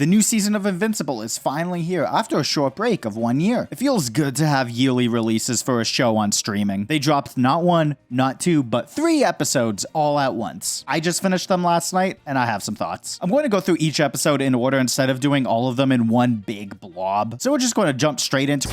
The new season of Invincible is finally here after a short break of 1 year. It feels good to have yearly releases for a show on streaming. They dropped not 1, not 2, but 3 episodes all at once. I just finished them last night, and I have some thoughts. I'm going to go through each episode in order instead of doing all of them in one big blob. So we're just going to jump straight into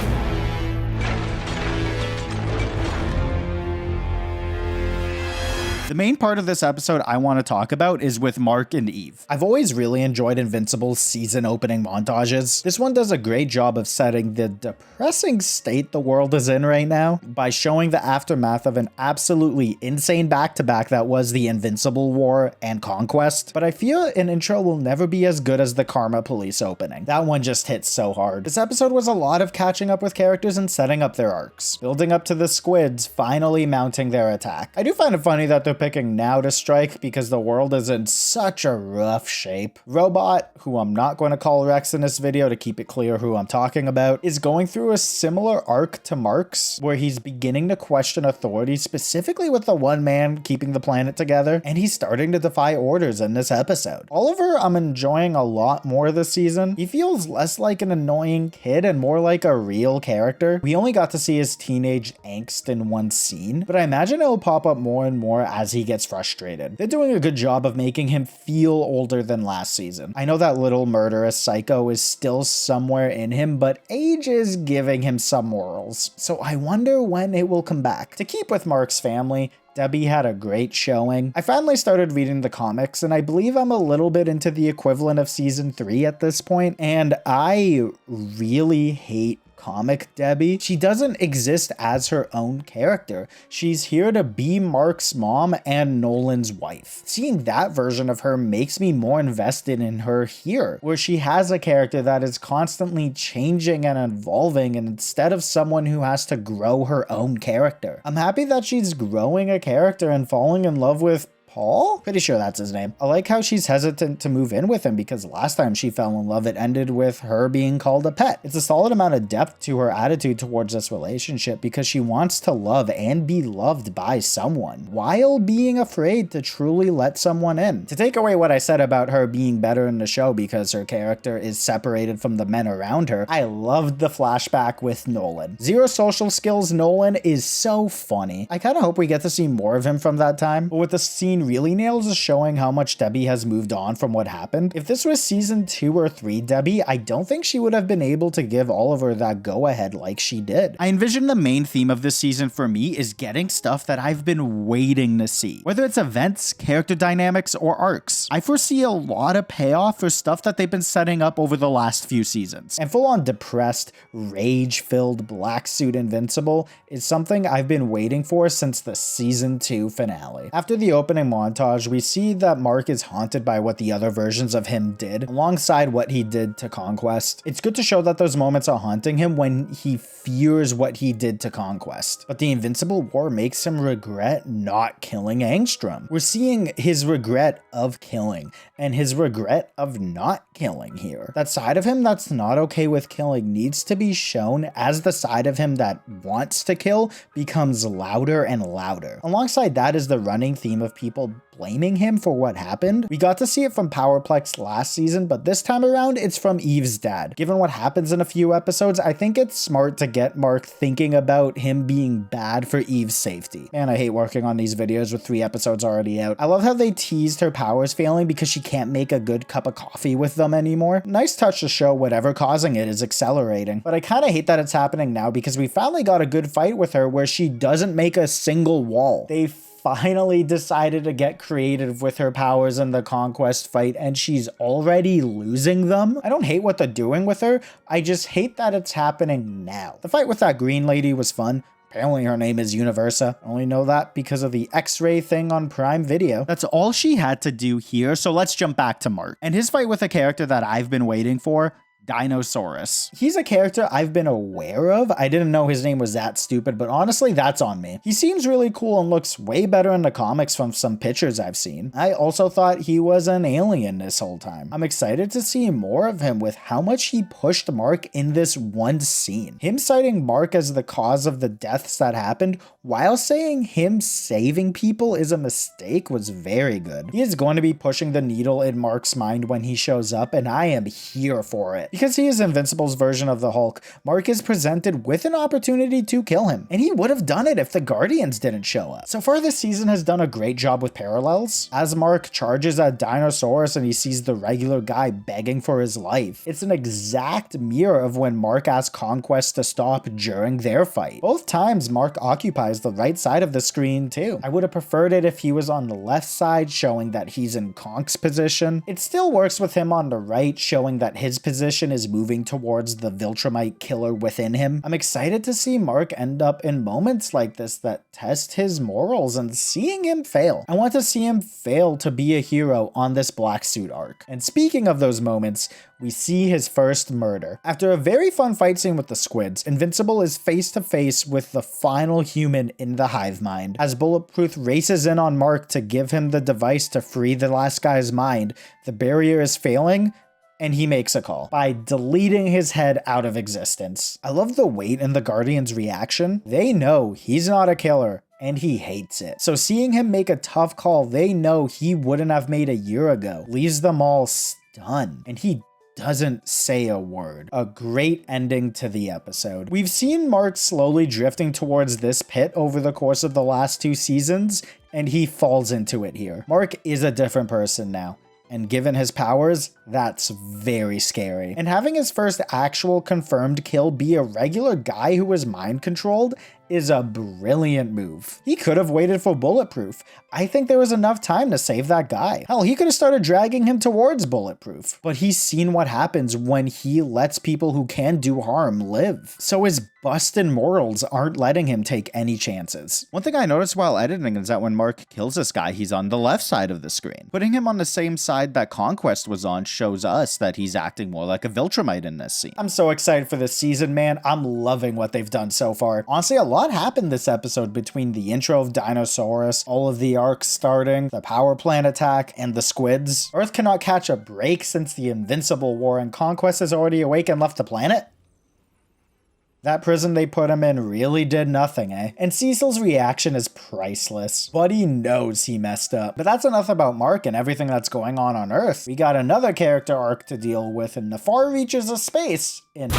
The main part of this episode I want to talk about is with Mark and Eve. I've always really enjoyed Invincible's season opening montages. This one does a great job of setting the depressing state the world is in right now by showing the aftermath of an absolutely insane back-to-back that was the Invincible War and Conquest, but I feel an intro will never be as good as the Karma Police opening. That one just hits so hard. This episode was a lot of catching up with characters and setting up their arcs, building up to the squids finally mounting their attack. I do find it funny that they're picking now to strike because the world is in such a rough shape. Robot, who I'm not going to call Rex in this video to keep it clear who I'm talking about, is going through a similar arc to Mark's where he's beginning to question authority, specifically with the one man keeping the planet together, and he's starting to defy orders in this episode. Oliver, I'm enjoying a lot more this season. He feels less like an annoying kid and more like a real character. We only got to see his teenage angst in one scene, but I imagine it'll pop up more and more as he gets frustrated. They're doing a good job of making him feel older than last season. I know that little murderous psycho is still somewhere in him, but age is giving him some morals. So I wonder when it will come back. To keep with Mark's family, Debbie had a great showing. I finally started reading the comics, and I believe I'm a little bit into the equivalent of season 3 at this point, and I really hate comic Debbie. She doesn't exist as her own character. She's here to be Mark's mom and Nolan's wife. Seeing that version of her makes me more invested in her here, where she has a character that is constantly changing and evolving, and instead of someone who has to grow her own character. I'm happy that she's growing a character and falling in love with Paul? Pretty sure that's his name. I like how she's hesitant to move in with him because last time she fell in love, it ended with her being called a pet. It's a solid amount of depth to her attitude towards this relationship because she wants to love and be loved by someone while being afraid to truly let someone in. To take away what I said about her being better in the show because her character is separated from the men around her, I loved the flashback with Nolan. Zero social skills Nolan is so funny. I kind of hope we get to see more of him from that time, but with the scene really nails is showing how much Debbie has moved on from what happened. If this was season 2 or 3 Debbie, I don't think she would have been able to give Oliver that go-ahead like she did. I envision the main theme of this season for me is getting stuff that I've been waiting to see, whether it's events, character dynamics, or arcs. I foresee a lot of payoff for stuff that they've been setting up over the last few seasons. And full-on depressed, rage-filled black suit Invincible is something I've been waiting for since the season 2 finale. After the opening montage, we see that Mark is haunted by what the other versions of him did, alongside what he did to Conquest. It's good to show that those moments are haunting him when he fears what he did to Conquest. But the Invincible War makes him regret not killing Angstrom. We're seeing his regret of killing and his regret of not killing here. That side of him that's not okay with killing needs to be shown as the side of him that wants to kill becomes louder and louder. Alongside that is the running theme of people blaming him for what happened. We got to see it from Powerplex last season, but this time around it's from Eve's dad. Given what happens in a few episodes, I think it's smart to get Mark thinking about him being bad for Eve's safety. Man, I hate working on these videos with 3 episodes already out. I love how they teased her powers failing because she can't make a good cup of coffee with them anymore. Nice touch to show whatever causing it is accelerating, but I kind of hate that it's happening now because we finally got a good fight with her where she doesn't make a single wall. They finally decided to get creative with her powers in the Conquest fight, and she's already losing them. I don't hate what they're doing with her, I just hate that it's happening now. The fight with that green lady was fun. Apparently her name is Universa. I only know that because of the X-ray thing on Prime Video. That's all she had to do here, so let's jump back to Mark and his fight with a character that I've been waiting for, Dinosaurus. He's a character I've been aware of. I didn't know his name was that stupid, but honestly, that's on me. He seems really cool and looks way better in the comics from some pictures I've seen. I also thought he was an alien this whole time. I'm excited to see more of him with how much he pushed Mark in this one scene. Him citing Mark as the cause of the deaths that happened while saying him saving people is a mistake was very good. He is going to be pushing the needle in Mark's mind when he shows up, and I am here for it. Because he is Invincible's version of the Hulk, Mark is presented with an opportunity to kill him, and he would have done it if the Guardians didn't show up. So far this season has done a great job with parallels. As Mark charges at Dinosaurus and he sees the regular guy begging for his life, it's an exact mirror of when Mark asked Conquest to stop during their fight. Both times Mark occupies the right side of the screen too. I would have preferred it if he was on the left side, showing that he's in Konk's position. It still works with him on the right, showing that his position is moving towards the Viltrumite killer within him. I'm excited to see Mark end up in moments like this that test his morals and seeing him fail. I want to see him fail to be a hero on this black suit arc. And speaking of those moments, we see his first murder. After a very fun fight scene with the squids, Invincible is face to face with the final human in the hive mind. As Bulletproof races in on Mark to give him the device to free the last guy's mind, the barrier is failing, and he makes a call by deleting his head out of existence. I love the weight in the Guardians' reaction. They know he's not a killer, and he hates it. So seeing him make a tough call they know he wouldn't have made a year ago leaves them all stunned, and he doesn't say a word. A great ending to the episode. We've seen Mark slowly drifting towards this pit over the course of the last 2 seasons, and he falls into it here. Mark is a different person now, and given his powers, that's very scary. And having his first actual confirmed kill be a regular guy who was mind controlled is a brilliant move. He could have waited for Bulletproof. I think there was enough time to save that guy. Hell, he could have started dragging him towards Bulletproof. But he's seen what happens when he lets people who can do harm live. So his busted morals aren't letting him take any chances. One thing I noticed while editing is that when Mark kills this guy, he's on the left side of the screen. Putting him on the same side that Conquest was on shows us that he's acting more like a Viltrumite in this scene. I'm so excited for this season, man. I'm loving what they've done so far. Honestly, a lot happened this episode between the intro of Dinosaurus, all of the arcs starting, the power plant attack, and the squids. Earth cannot catch a break since the Invincible War, and Conquest is already awake and left the planet? That prison they put him in really did nothing, eh? And Cecil's reaction is priceless. Buddy knows he messed up. But that's enough about Mark and everything that's going on Earth. We got another character arc to deal with in the far reaches of space in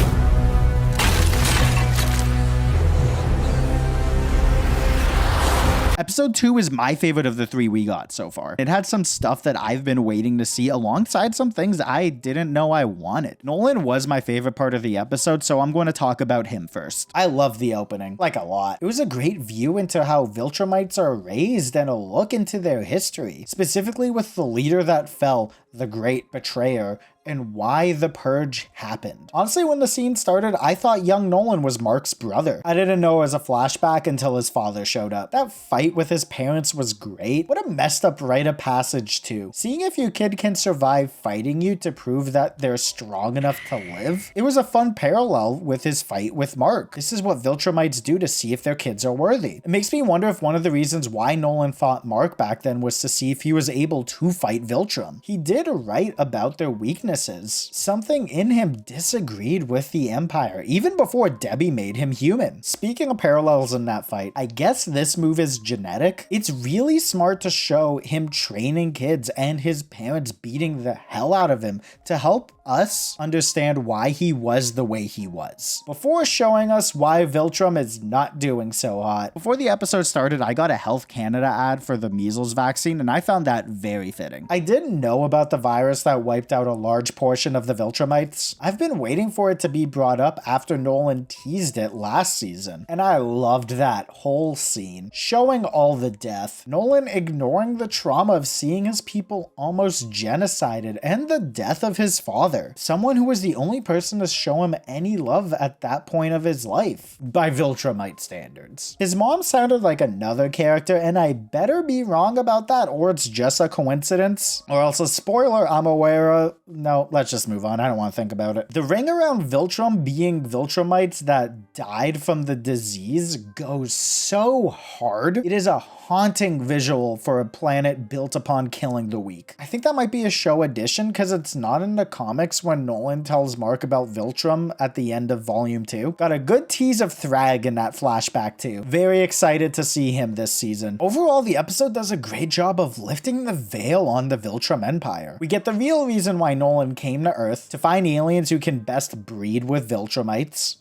Episode 2 is my favorite of the 3 we got so far. It had some stuff that I've been waiting to see alongside some things I didn't know I wanted. Nolan was my favorite part of the episode, so I'm going to talk about him first. I love the opening, like a lot. It was a great view into how Viltrumites are raised and a look into their history, specifically with the leader that fell, the Great Betrayer, and why the purge happened. Honestly, when the scene started, I thought young Nolan was Mark's brother. I didn't know it was a flashback until his father showed up. That fight with his parents was great. What a messed up rite of passage too. Seeing if your kid can survive fighting you to prove that they're strong enough to live. It was a fun parallel with his fight with Mark. This is what Viltrumites do to see if their kids are worthy. It makes me wonder if one of the reasons why Nolan fought Mark back then was to see if he was able to fight Viltrum. He did write about their weaknesses. Something in him disagreed with the Empire, even before Debbie made him human. Speaking of parallels in that fight, I guess this move is genetic. It's really smart to show him training kids and his parents beating the hell out of him to help us understand why he was the way he was, before showing us why Viltrum is not doing so hot. Before the episode started, I got a Health Canada ad for the measles vaccine, and I found that very fitting. I didn't know about the virus that wiped out a large portion of the Viltrumites. I've been waiting for it to be brought up after Nolan teased it last season, and I loved that whole scene, showing all the death, Nolan ignoring the trauma of seeing his people almost genocided, and the death of his father. Someone who was the only person to show him any love at that point of his life, by Viltrumite standards. His mom sounded like another character, and I better be wrong about that, or it's just a coincidence. Or else a spoiler I'm aware of. No, let's just move on. I don't want to think about it. The ring around Viltrum being Viltrumites that died from the disease goes so hard. It is a haunting visual for a planet built upon killing the weak. I think that might be a show addition because it's not in the comics when Nolan tells Mark about Viltrum at the end of Volume 2. Got a good tease of Thrag in that flashback too. Very excited to see him this season. Overall, the episode does a great job of lifting the veil on the Viltrum Empire. We get the real reason why Nolan came to Earth, to find aliens who can best breed with Viltrumites.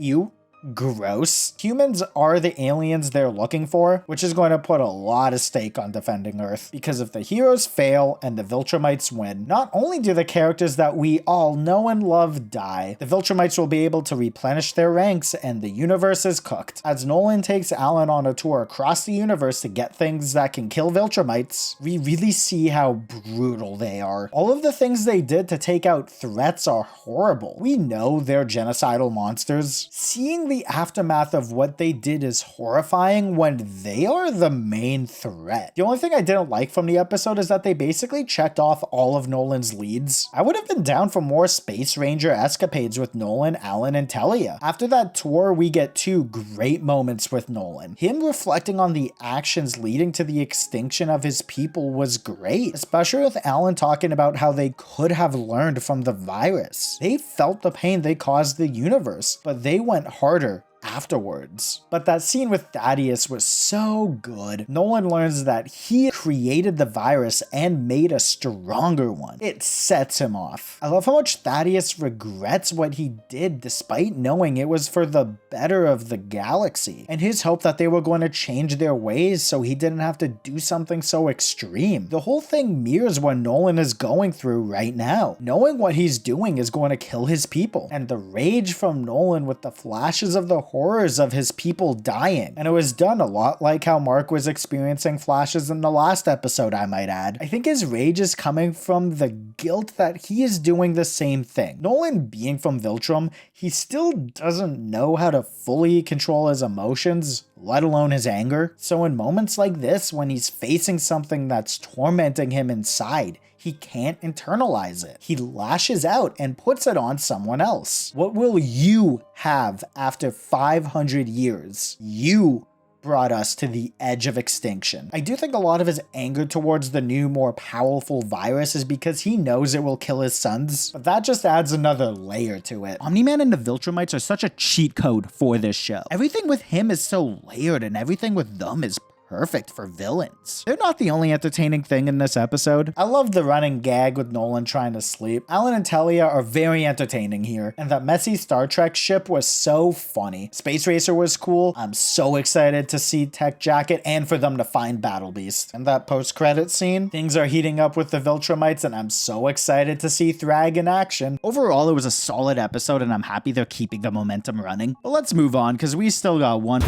Gross. Humans are the aliens they're looking for, which is going to put a lot of stake on defending Earth, because if the heroes fail and the Viltrumites win, not only do the characters that we all know and love die, the Viltrumites will be able to replenish their ranks and the universe is cooked. As Nolan takes Alan on a tour across the universe to get things that can kill Viltrumites, we really see how brutal they are. All of the things they did to take out threats are horrible. We know they're genocidal monsters. Seeing the aftermath of what they did is horrifying when they are the main threat. The only thing I didn't like from the episode is that they basically checked off all of Nolan's leads. I would have been down for more Space Ranger escapades with Nolan, Alan, and Telia. After that tour, we get two great moments with Nolan. Him reflecting on the actions leading to the extinction of his people was great, especially with Alan talking about how they could have learned from the virus. They felt the pain they caused the universe, but they went harder afterwards. But that scene with Thaddeus was so good. Nolan learns that he created the virus and made a stronger one. It sets him off. I love how much Thaddeus regrets what he did despite knowing it was for the better of the galaxy, and his hope that they were going to change their ways so he didn't have to do something so extreme. The whole thing mirrors what Nolan is going through right now. Knowing what he's doing is going to kill his people, and the rage from Nolan with the flashes of the horrors of his people dying. And it was done a lot like how Mark was experiencing flashes in the last episode, I might add. I think his rage is coming from the guilt that he is doing the same thing. Nolan being from Viltrum, he still doesn't know how to fully control his emotions, let alone his anger. So in moments like this, when he's facing something that's tormenting him inside, he can't internalize it. He lashes out and puts it on someone else. What will you have after 500 years? You brought us to the edge of extinction. I do think a lot of his anger towards the new, more powerful virus is because he knows it will kill his sons, but that just adds another layer to it. Omni-Man and the Viltrumites are such a cheat code for this show. Everything with him is so layered and everything with them is perfect for villains. They're not the only entertaining thing in this episode. I love the running gag with Nolan trying to sleep. Alan and Telia are very entertaining here, and that messy Star Trek ship was so funny. Space Racer was cool. I'm so excited to see Tech Jacket and for them to find Battle Beast. And that post-credit scene, things are heating up with the Viltrumites, and I'm so excited to see Thrag in action. Overall, it was a solid episode, and I'm happy they're keeping the momentum running. But let's move on, because we still got one.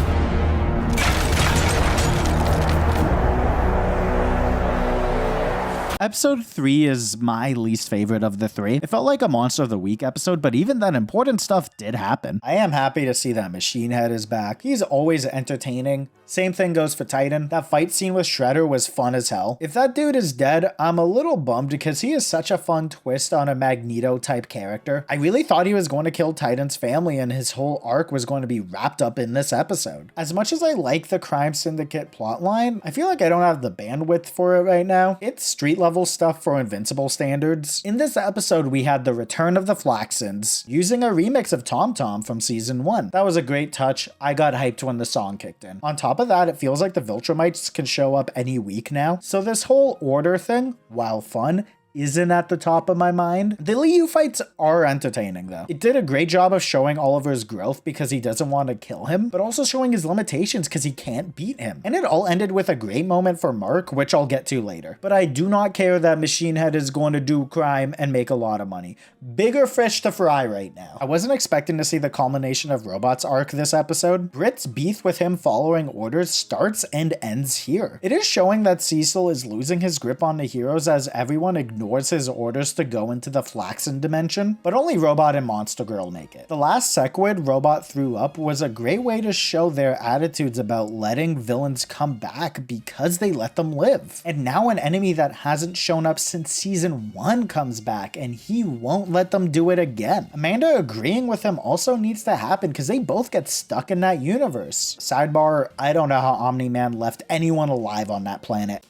Episode 3 is my least favorite of the three. It felt like a Monster of the Week episode, but even then important stuff did happen. I am happy to see that Machine Head is back. He's always entertaining. Same thing goes for Titan. That fight scene with Shredder was fun as hell. If that dude is dead, I'm a little bummed because he is such a fun twist on a Magneto type character. I really thought he was going to kill Titan's family and his whole arc was going to be wrapped up in this episode. As much as I like the Crime Syndicate plotline, I feel like I don't have the bandwidth for it right now. It's street level stuff for Invincible standards. In this episode, we had the return of the Flaxons, using a remix of Tom Tom from season 1. That was a great touch. I got hyped when the song kicked in. On top of that, it feels like the Viltrumites can show up any week now. So this whole order thing, while fun, isn't at the top of my mind. The Liu fights are entertaining though. It did a great job of showing Oliver's growth because he doesn't want to kill him, but also showing his limitations because he can't beat him. And it all ended with a great moment for Mark, which I'll get to later. But I do not care that Machine Head is going to do crime and make a lot of money. Bigger fish to fry right now. I wasn't expecting to see the culmination of Robot's arc this episode. Brit's beef with him following orders starts and ends here. It is showing that Cecil is losing his grip on the heroes as everyone ignores ignores his orders to go into the Flaxen dimension, but only Robot and Monster Girl make it. The last Sequid Robot threw up was a great way to show their attitudes about letting villains come back because they let them live. And now an enemy that hasn't shown up since season 1 comes back, and he won't let them do it again. Amanda agreeing with him also needs to happen because they both get stuck in that universe. Sidebar, I don't know how Omni-Man left anyone alive on that planet.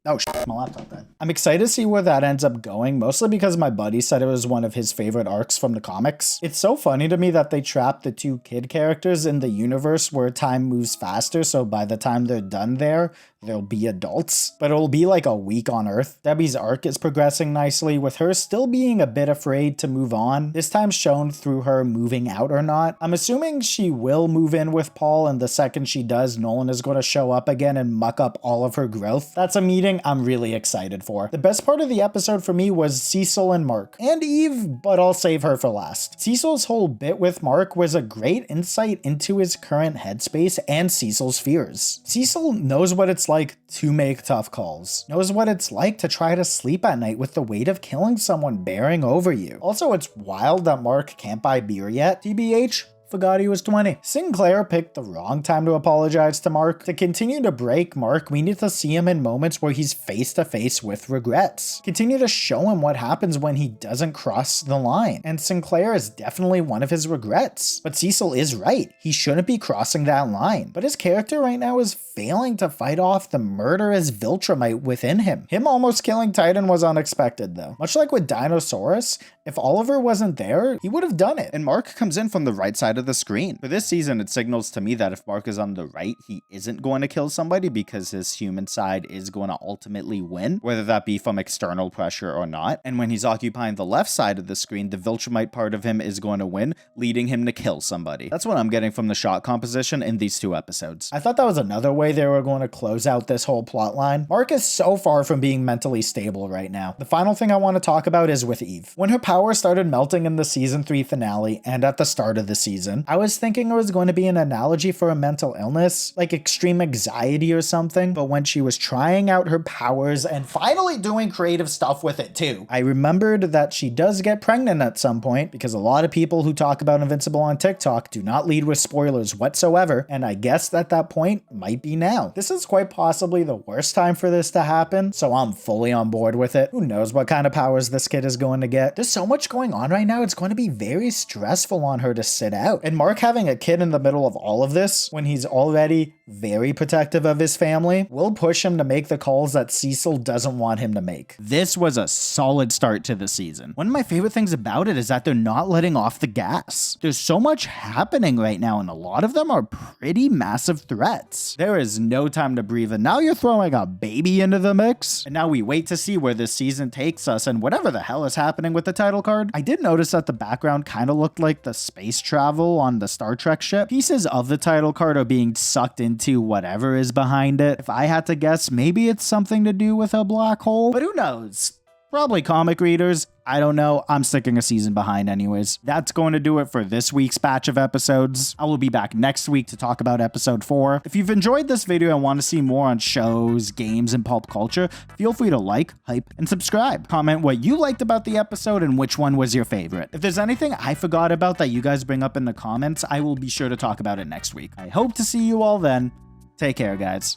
Oh shit, my laptop died. I'm excited to see where that ends up going, mostly because my buddy said it was one of his favorite arcs from the comics. It's so funny to me that they trapped the 2 kid characters in the universe where time moves faster, so by the time they're done there, they'll be adults. But it'll be like a week on Earth. Debbie's arc is progressing nicely, with her still being a bit afraid to move on, this time shown through her moving out or not. I'm assuming she will move in with Paul, and the second she does, Nolan is going to show up again and muck up all of her growth. That's a meeting I'm really excited for. The best part of the episode for me was Cecil and Mark. And Eve, but I'll save her for last. Cecil's whole bit with Mark was a great insight into his current headspace and Cecil's fears. Cecil knows what it's like to make tough calls. Knows what it's like to try to sleep at night with the weight of killing someone bearing over you. Also, it's wild that Mark can't buy beer yet. TBH, forgot he was 20. Sinclair picked the wrong time to apologize to Mark. To continue to break Mark, we need to see him in moments where he's face to face with regrets. Continue to show him what happens when he doesn't cross the line. And Sinclair is definitely one of his regrets. But Cecil is right. He shouldn't be crossing that line. But his character right now is failing to fight off the murderous Viltrumite within him. Him almost killing Titan was unexpected though. Much like with Dinosaurus, if Oliver wasn't there, he would have done it. And Mark comes in from the right side of the screen. For this season, it signals to me that if Mark is on the right, he isn't going to kill somebody because his human side is going to ultimately win, whether that be from external pressure or not. And when he's occupying the left side of the screen, the Viltrumite part of him is going to win, leading him to kill somebody. That's what I'm getting from the shot composition in these 2 episodes. I thought that was another way they were going to close out this whole plot line. Mark is so far from being mentally stable right now. The final thing I want to talk about is with Eve. When her power started melting in the season 3 finale and at the start of the season, I was thinking it was going to be an analogy for a mental illness, like extreme anxiety or something, but when she was trying out her powers and finally doing creative stuff with it too, I remembered that she does get pregnant at some point, because a lot of people who talk about Invincible on TikTok do not lead with spoilers whatsoever, and I guess that point might be now. This is quite possibly the worst time for this to happen, so I'm fully on board with it. Who knows what kind of powers this kid is going to get? There's so much going on right now, it's going to be very stressful on her to sit out. And Mark having a kid in the middle of all of this, when he's already very protective of his family, will push him to make the calls that Cecil doesn't want him to make. This was a solid start to the season. One of my favorite things about it is that they're not letting off the gas. There's so much happening right now, and a lot of them are pretty massive threats. There is no time to breathe, and now you're throwing a baby into the mix. And now we wait to see where this season takes us and whatever the hell is happening with the title card. I did notice that the background kind of looked like the space travel on the Star Trek ship. Pieces of the title card are being sucked into whatever is behind it. If I had to guess, maybe it's something to do with a black hole, but who knows? Probably comic readers. I don't know. I'm sticking a season behind anyways. That's going to do it for this week's batch of episodes. I will be back next week to talk about episode 4. If you've enjoyed this video and want to see more on shows, games, and pulp culture, feel free to like, hype, and subscribe. Comment what you liked about the episode and which one was your favorite. If there's anything I forgot about that you guys bring up in the comments, I will be sure to talk about it next week. I hope to see you all then. Take care, guys.